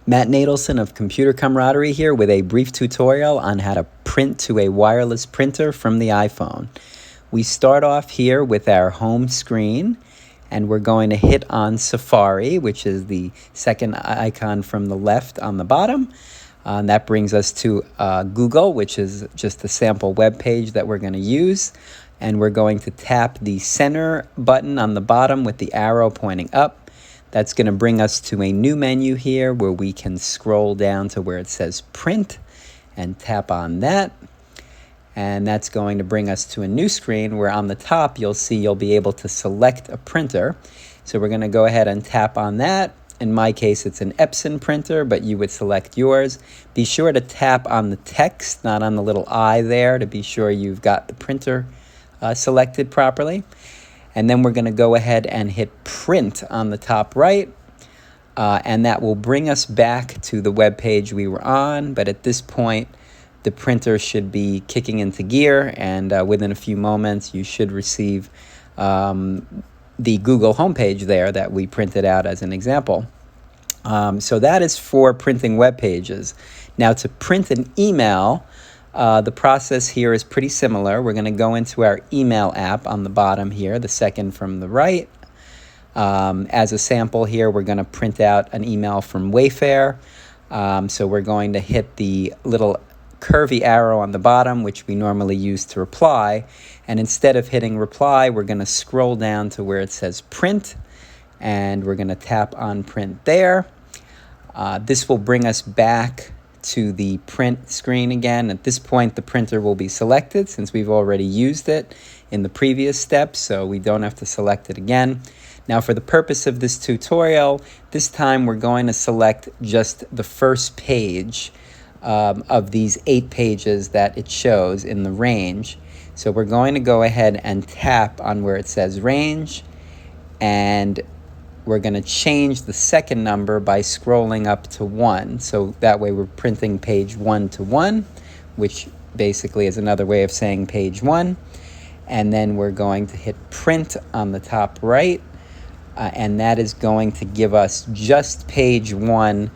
Matt Nadelson of Computer Camaraderie here with a brief tutorial on how to print to a wireless printer from the iPhone. We start off here with our home screen, and we're going to hit on Safari, which is the second icon from the left on the bottom. And that brings us to Google, which is just a sample web page that we're going to use. And we're going to tap the center button on the bottom with the arrow pointing up. That's going to bring us to a new menu here where we can scroll down to where it says print and tap on that. And that's going to bring us to a new screen where on the top you'll be able to select a printer. So we're going to go ahead and tap on that. In my case, it's an Epson printer, but you would select yours. Be sure to tap on the text, not on the little I there, to be sure you've got the printer selected properly. And then we're going to go ahead and hit print on the top right. And that will bring us back to the web page we were on. But at this point, the printer should be kicking into gear. And within a few moments, you should receive the Google homepage there that we printed out as an example. So that is for printing web pages. Now to print an email, the process here is pretty similar. We're going to go into our email app on the bottom here, the second from the right. As a sample here, we're going to print out an email from Wayfair. So we're going to hit the little curvy arrow on the bottom, which we normally use to reply. And instead of hitting reply, we're going to scroll down to where it says print. And we're going to tap on print there. This will bring us back to the print screen again. At this point, the printer will be selected since we've already used it in the previous steps, so we don't have to select it again. Now, for the purpose of this tutorial, this time we're going to select just the first page of these 8 pages that it shows in the range. So we're going to go ahead and tap on where it says range, and we're going to change the second number by scrolling up to 1. So that way we're printing page 1 to 1, which basically is another way of saying page 1. And then we're going to hit print on the top right. And that is going to give us just page 1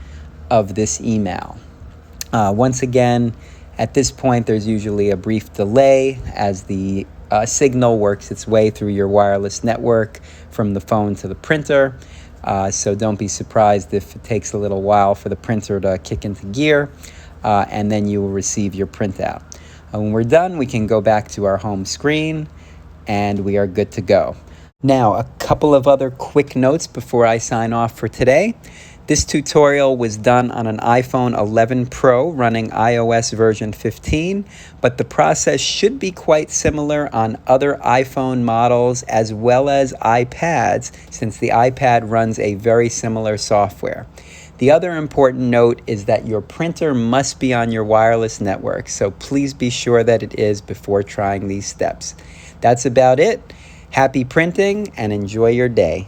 of this email. Once again, at this point, there's usually a brief delay as the signal works its way through your wireless network from the phone to the printer. So don't be surprised if it takes a little while for the printer to kick into gear, and then you will receive your printout. When we're done, we can go back to our home screen, and we are good to go. Now, a couple of other quick notes before I sign off for today. This tutorial was done on an iPhone 11 Pro running iOS version 15, but the process should be quite similar on other iPhone models as well as iPads, since the iPad runs a very similar software. The other important note is that your printer must be on your wireless network, so please be sure that it is before trying these steps. That's about it. Happy printing and enjoy your day.